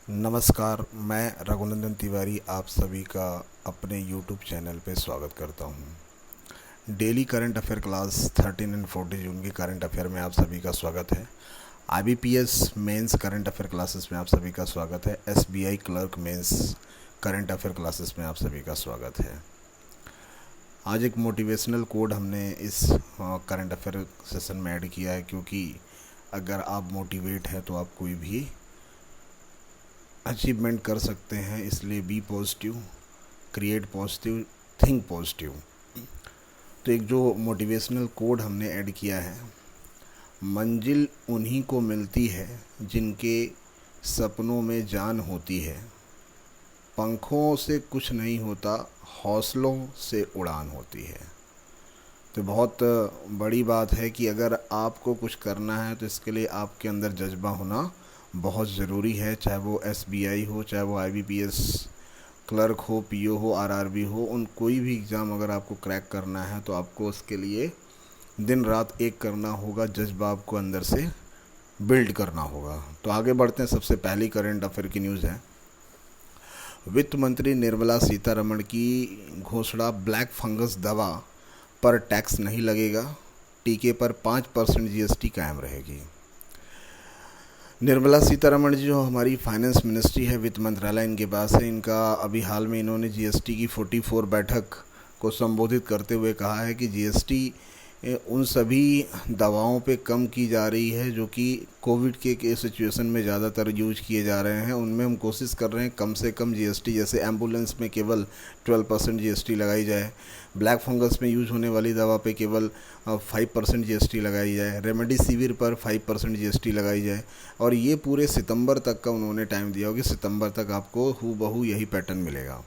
नमस्कार, मैं रघुनंदन तिवारी आप सभी का अपने YouTube चैनल पे स्वागत करता हूँ। Daily current affair class 13 and 14 जून के करंट अफेयर में आप सभी का स्वागत है। IBPS mains current affair classes में आप सभी का स्वागत है। SBI clerk mains current affair classes में आप सभी का स्वागत है। आज एक मोटिवेशनल कोड हमने इस करंट अफेयर सेशन में ऐड किया है, क्योंकि अगर आप मोटिवेट हैं तो आप कोई भी अचीवमेंट कर सकते हैं। इसलिए be positive, create positive, think positive. तो एक जो मोटिवेशनल कोड हमने ऐड किया है, मंजिल उन्हीं को मिलती है जिनके सपनों में जान होती है, पंखों से कुछ नहीं होता, हौसलों से उड़ान होती है। तो बहुत बड़ी बात है कि अगर आपको कुछ करना है तो इसके लिए आपके अंदर जज्बा होना बहुत ज़रूरी है। चाहे वो SBI हो, चाहे वो IBPS क्लर्क हो, PO हो, RRB हो, उन कोई भी एग्ज़ाम अगर आपको क्रैक करना है तो आपको उसके लिए दिन रात एक करना होगा, जज्बा आपको अंदर से बिल्ड करना होगा। तो आगे बढ़ते हैं। सबसे पहली करंट अफेयर की न्यूज़ है, वित्त मंत्री निर्मला सीतारमण की घोषणा, ब्लैक फंगस दवा पर टैक्स नहीं लगेगा, टीके पर 5% GST कायम रहेगी। निर्मला सीतारमण जी जो हमारी फाइनेंस मिनिस्ट्री है, वित्त मंत्रालय इनके पास है, इनका अभी हाल में इन्होंने GST की 44 बैठक को संबोधित करते हुए कहा है कि GST उन सभी दवाओं पे कम की जा रही है जो कि कोविड के सिचुएशन में ज़्यादातर यूज किए जा रहे हैं। उनमें हम कोशिश कर रहे हैं कम से कम GST, जैसे एम्बुलेंस में केवल 12% GST लगाई जाए, ब्लैक फंगस में यूज होने वाली दवा पे केवल 5% GST लगाई जाए, रेमडेसिविर पर 5% GST लगाई जाए। और ये पूरे सितंबर तक का उन्होंने टाइम दिया हो कि सितंबर तक आपको हूबहू यही पैटर्न मिलेगा।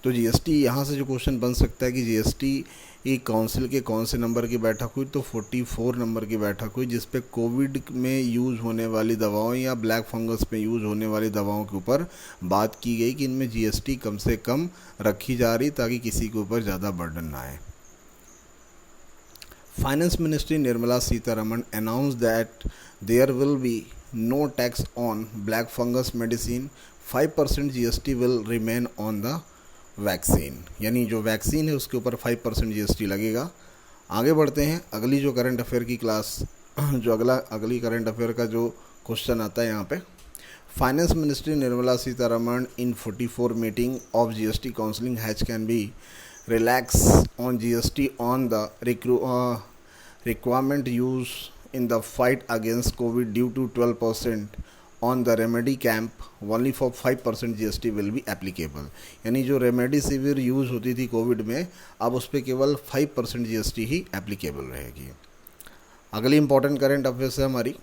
तो GST यहाँ से जो क्वेश्चन बन सकता है कि GST एक काउंसिल के कौन से नंबर की बैठक हुई, तो 44 नंबर की बैठक हुई, जिस पे कोविड में यूज़ होने वाली दवाओं या ब्लैक फंगस में यूज़ होने वाली दवाओं के ऊपर बात की गई कि इनमें GST कम से कम रखी जा रही ताकि किसी के ऊपर ज़्यादा बर्डन ना आए। Finance ministry Nirmala Sitharaman announced that there will be no tax on black fungus medicine, 5% GST will remain on the vaccine, यानी जो वैक्सीन है उसके ऊपर 5% GST लगेगा। आगे बढ़ते हैं। अगली जो करंट अफेयर की क्लास जो अगली करंट अफेयर का जो क्वेश्चन आता है यहाँ पे, finance ministry Nirmala Sitharaman in 44 meeting of GST counselling has can be relax on GST on the requirement use in the fight against COVID due to 12% on the remedy camp, only for 5% GST will be applicable। यानी जो remdesivir use होती थी Covid में, अब उस पर केवल 5% GST ही applicable रहेगी। अगली इंपॉर्टेंट करंट अफेयर्स है हमारी,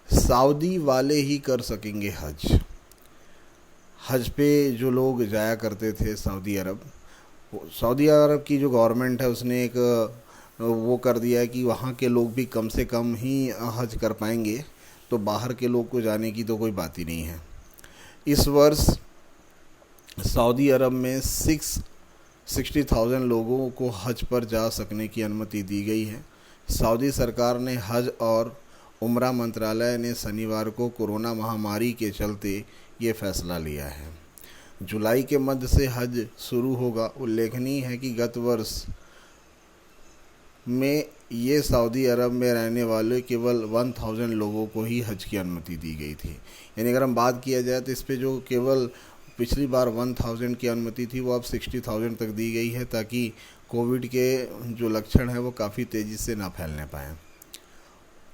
सऊदी वाले ही कर सकेंगे हज। हज पे जो लोग जाया करते थे सऊदी अरब की जो गवर्नमेंट है उसने एक वो कर दिया है कि वहाँ के लोग भी कम से कम ही हज कर पाएंगे, तो बाहर के लोग को जाने की तो कोई बात ही नहीं है। इस वर्ष सऊदी अरब में 60,000 लोगों को हज पर जा सकने की अनुमति दी गई है। सऊदी सरकार ने हज और उम्रा मंत्रालय ने शनिवार को कोरोना महामारी के चलते ये फैसला लिया है। जुलाई के मध्य से हज शुरू होगा। उल्लेखनीय है कि गत वर्ष में ये सऊदी अरब में रहने वाले केवल 1000 लोगों को ही हज की अनुमति दी गई थी। यानी अगर हम बात किया जाए तो इस पे जो केवल पिछली बार 1000 की अनुमति थी वो अब 60,000 तक दी गई है, ताकि कोविड के जो लक्षण हैं वो काफ़ी तेज़ी से ना फैलने पाएँ।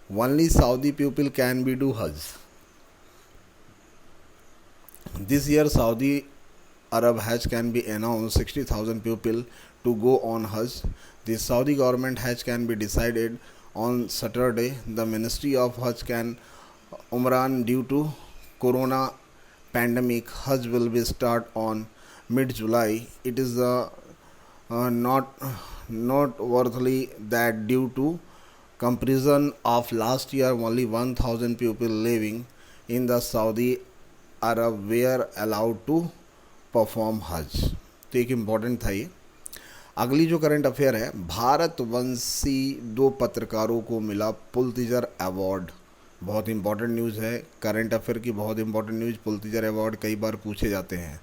Only Saudi people can be do Hajj. This year Saudi Arab Hajj can be announced 60,000 people to go on Hajj. The Saudi government Hajj can be decided on Saturday. The Ministry of Hajj can Umran due to Corona pandemic. Hajj will be start on mid-July. It is not worthily that due to comparison of last year only 1,000 people living in the Saudi Arab were allowed to perform हज। तो एक important था ये। अगली जो current affair है, भारतवंशी 2 पत्रकारों को मिला पुलित्ज़र अवार्ड बहुत इंपॉर्टेंट न्यूज़ है, करंट अफेयर की बहुत इंपॉर्टेंट न्यूज़। पुलित्ज़र अवार्ड कई बार पूछे जाते हैं।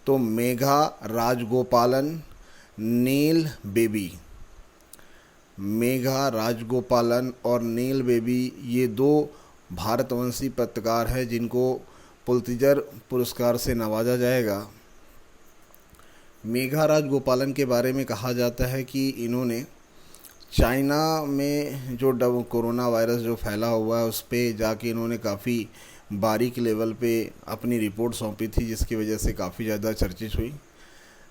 तो मेघा राजगोपालन, नील बेबी, मेघा राजगोपालन और नील बेबी ये दो भारतवंशी पत्रकार हैं जिनको पुलित्ज़र पुरस्कार से नवाजा जाएगा। मेघा राजगोपालन के बारे में कहा जाता है कि इन्होंने चाइना में जो कोरोना वायरस जो फैला हुआ है उस पर जाके इन्होंने काफ़ी बारीक लेवल पे अपनी रिपोर्ट सौंपी थी, जिसकी वजह से काफ़ी ज़्यादा चर्चित हुई।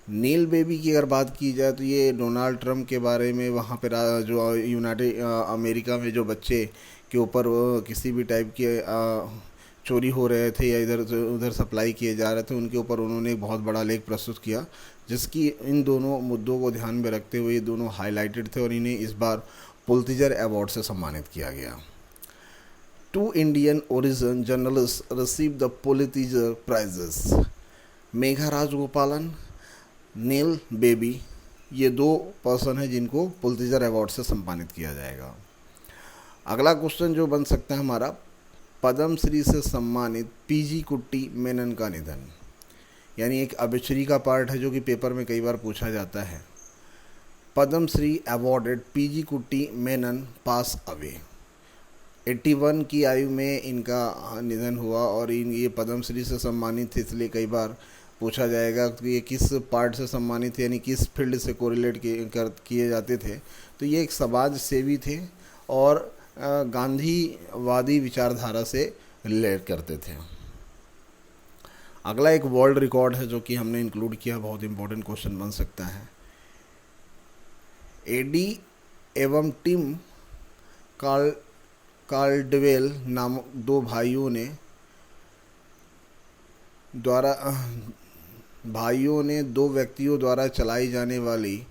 नील बेबी की अगर बात की जाए तो ये डोनाल्ड ट्रंप के बारे में वहाँ पे जो यूनाइटेड अमेरिका में जो बच्चे के ऊपर किसी भी टाइप के चोरी हो रहे थे या इधर उधर सप्लाई किए जा रहे थे, उनके ऊपर उन्होंने एक बहुत बड़ा लेख प्रस्तुत किया, जिसकी इन दोनों मुद्दों को ध्यान में रखते हुए ये दोनों हाईलाइटेड थे और इन्हें इस बार पुलित्ज़र अवार्ड से सम्मानित किया गया। 2 Indian origin journalist receive the Pulitzer prizes. Megha Rajagopalan, Neil Bedi, ये 2 पर्सन हैं जिनको पुलित्ज़र अवार्ड से सम्मानित किया जाएगा। अगला क्वेश्चन जो बन सकता है हमारा, पद्मश्री से सम्मानित पीजी कुट्टी मेनन का निधन। यानी एक अबिचरी का पार्ट है जो कि पेपर में कई बार पूछा जाता है। पद्मश्री अवॉर्डेड पीजी कुट्टी मेनन पास अवे। 81 की आयु में इनका निधन हुआ और ये पद्मश्री से सम्मानित थे, इसलिए कई बार पूछा जाएगा कि ये किस पार्ट से सम्मानित थे, यानी किस फील्ड से कोरिलेट किए जाते थे। तो ये एक समाज सेवी थे और गांधीवादी विचारधारा से रिलेट करते थे। अगला एक वर्ल्ड रिकॉर्ड है जो कि हमने इंक्लूड किया, बहुत इंपॉर्टेंट क्वेश्चन बन सकता है। एडी एवं टिम कार्लडवेल नामक 2 व्यक्तियों द्वारा चलाई जाने वाली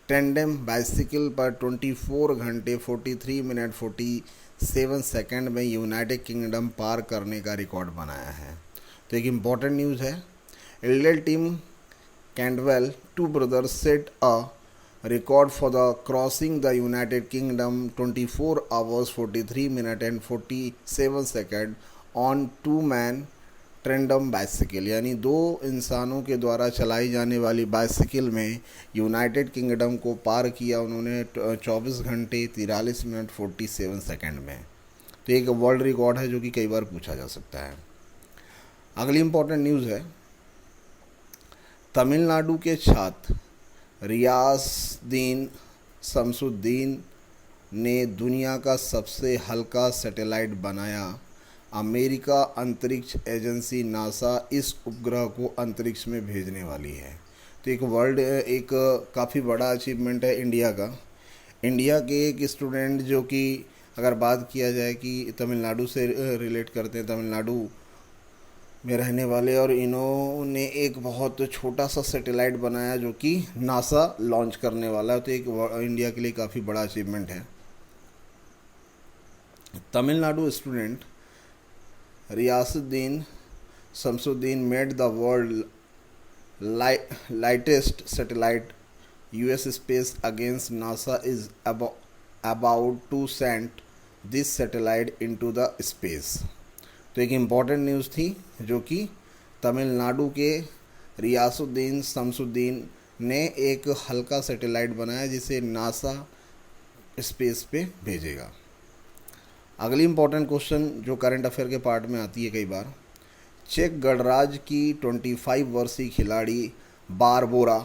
टेंडम बाइसिकल पर 24 घंटे 43 मिनट 47 सेकंड में यूनाइटेड किंगडम पार करने का रिकॉर्ड बनाया है। तो एक इम्पॉर्टेंट न्यूज़ है। Elder Tim Candwell 2 brothers set a record for the crossing the United Kingdom 24 hours 43 minutes and 47 seconds on 2-man ट्रेंडम bicycle, यानी 2 इंसानों के द्वारा चलाई जाने वाली बाइसिकल में यूनाइटेड किंगडम को पार किया उन्होंने 24 घंटे 43 मिनट 47 सेकंड में। तो एक वर्ल्ड रिकॉर्ड है जो कि कई बार पूछा जा सकता है। अगली इम्पोर्टेंट न्यूज़ है, तमिलनाडु के छात्र रियासुद्दीन शमसुद्दीन ने दुनिया का सबसे हल्का सैटेलाइट बनाया। अमेरिका अंतरिक्ष एजेंसी नासा इस उपग्रह को अंतरिक्ष में भेजने वाली है। तो एक काफ़ी बड़ा अचीवमेंट है इंडिया का। इंडिया के एक स्टूडेंट जो कि अगर बात किया जाए कि तमिलनाडु से रिलेट करते हैं, तमिलनाडु में रहने वाले, और इन्होंने एक बहुत छोटा सा सैटेलाइट बनाया जो कि नासा लॉन्च करने वाला है। तो एक इंडिया के लिए काफ़ी बड़ा अचीवमेंट है। Tamil Nadu student Riyasuddin Shamsuddin made the world lightest satellite US space against NASA is about to send this satellite into the space। तो एक इम्पॉर्टेंट न्यूज़ थी जो कि तमिलनाडु के रियासुद्दीन शमसुद्दीन ने एक हल्का सैटेलाइट बनाया जिसे नासा स्पेस पे भेजेगा। अगली इम्पॉर्टेंट क्वेश्चन जो करंट अफेयर के पार्ट में आती है कई बार, चेक गणराज्य की 25 वर्षीय खिलाड़ी बारबोरा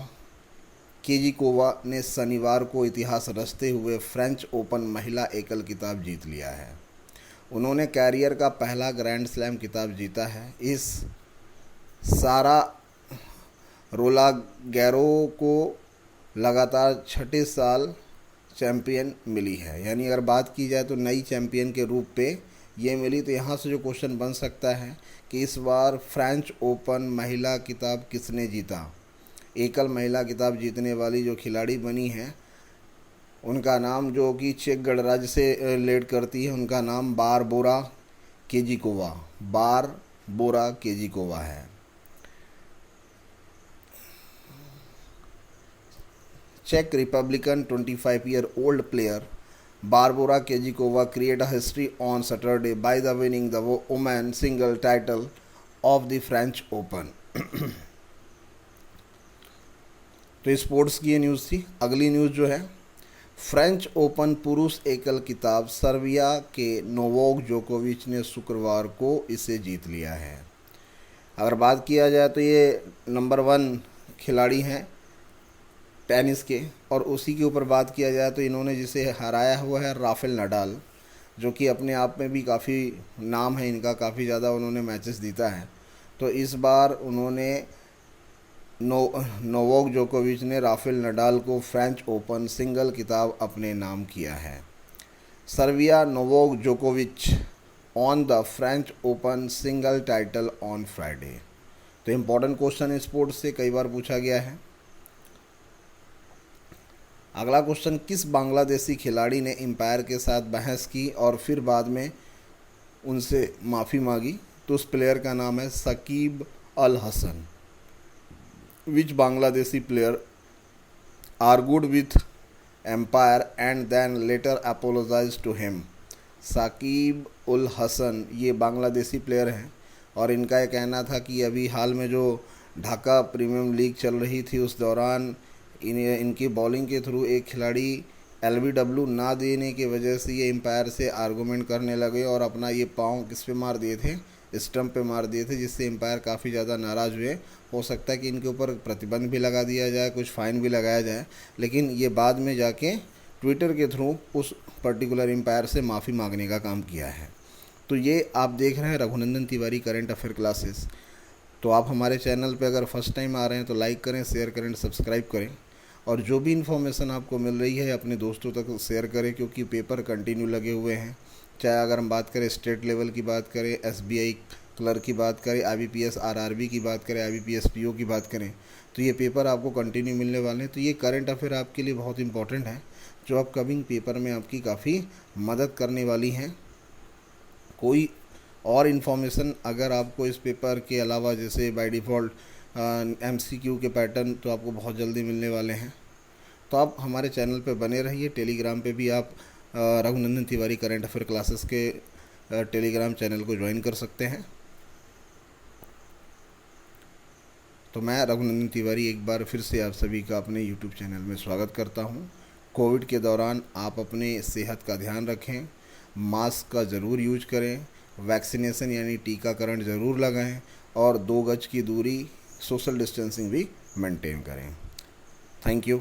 केजिकोवा ने शनिवार को इतिहास रचते हुए फ्रेंच ओपन महिला एकल खिताब जीत लिया है। उन्होंने कैरियर का पहला ग्रैंड स्लैम खिताब जीता है। इस सारा रोलागैरो को लगातार 6ठे साल चैम्पियन मिली है, यानी अगर बात की जाए तो नई चैम्पियन के रूप पे ये मिली। तो यहाँ से जो क्वेश्चन बन सकता है कि इस बार फ्रेंच ओपन महिला खिताब किसने जीता। एकल महिला खिताब जीतने वाली जो खिलाड़ी बनी है उनका नाम, जो कि चेक गणराज्य से रिलेट करती है, उनका नाम बारबोरा केजिकोवा है। चेक Republican 25-year-old player Barbora Krejcikova create a history on Saturday by the winning the women single title of the French Open. तो स्पोर्ट्स की ये न्यूज़ थी। अगली न्यूज़ जो है, फ्रेंच ओपन पुरुष एकल खिताब सर्बिया के नोवाक जोकोविच ने शुक्रवार को इसे जीत लिया है। अगर बात किया जाए तो ये नंबर 1 खिलाड़ी हैं टेनिस के, और उसी के ऊपर बात किया जाए तो इन्होंने जिसे हराया हुआ है राफेल नडाल, जो कि अपने आप में भी काफ़ी नाम है इनका, काफ़ी ज़्यादा उन्होंने मैचेस जीता है। तो इस बार उन्होंने नोवाक जोकोविच ने राफेल नडाल को फ्रेंच ओपन सिंगल खिताब अपने नाम किया है। सर्बिया नोवाक जोकोविच on the French open single title on Friday. तो इम्पोर्टेंट क्वेश्चन स्पोर्ट्स से कई बार पूछा गया है। अगला क्वेश्चन, किस बांग्लादेशी खिलाड़ी ने एम्पायर के साथ बहस की और फिर बाद में उनसे माफ़ी मांगी? तो उस प्लेयर का नाम है Shakib Al Hasan. Which Bangladeshi player argued with umpire and then later apologise to him? Shakib ul Hasan ये बांग्लादेशी प्लेयर हैं, और इनका ये कहना था कि अभी हाल में जो ढाका प्रीमियम लीग चल रही थी उस दौरान इनकी बॉलिंग के थ्रू एक खिलाड़ी LBW ना देने की वजह से ये एम्पायर से आर्गूमेंट करने लगे और अपना ये पाँव किस पे मार दिए थे, स्टंप पे मार दिए थे, जिससे एम्पायर काफ़ी ज़्यादा नाराज़ हुए। हो सकता है कि इनके ऊपर प्रतिबंध भी लगा दिया जाए, कुछ फ़ाइन भी लगाया जाए, लेकिन ये बाद में जाके ट्विटर के थ्रू उस पर्टिकुलर एम्पायर से माफ़ी मांगने का काम किया है। तो ये आप देख रहे हैं Raghunandan Tiwari current affair classes. तो आप हमारे चैनल पे अगर फर्स्ट टाइम आ रहे हैं तो लाइक करें, शेयर करें, सब्सक्राइब करें, और जो भी इन्फॉर्मेशन आपको मिल रही है अपने दोस्तों तक शेयर करें, क्योंकि पेपर कंटिन्यू लगे हुए हैं। चाहे अगर हम बात करें स्टेट लेवल की बात करें, SBI क्लर्क की बात करें, IBPS RRB की बात करें, IBPS PO की बात करें, तो ये पेपर आपको कंटिन्यू मिलने वाले हैं। तो ये करंट अफेयर आपके लिए बहुत इंपॉर्टेंट है, जो अपकमिंग पेपर में आपकी काफ़ी मदद करने वाली हैं। कोई और इन्फॉर्मेशन अगर आपको इस पेपर के अलावा, जैसे बाय डिफ़ॉल्ट MCQ के पैटर्न तो आपको बहुत जल्दी मिलने वाले हैं, तो आप हमारे चैनल पे बने रहिए। टेलीग्राम पे भी आप Raghunandan Tiwari current affair classes के टेलीग्राम चैनल को ज्वाइन कर सकते हैं। तो मैं रघुनंदन तिवारी एक बार फिर से आप सभी का अपने यूट्यूब चैनल में स्वागत करता हूं। कोविड के दौरान आप अपने सेहत का ध्यान रखें, मास्क का ज़रूर यूज करें, वैक्सीनेशन यानी टीकाकरण ज़रूर लगाएं, और 2 गज की दूरी, सोशल डिस्टेंसिंग भी मेंटेन करें। Thank you.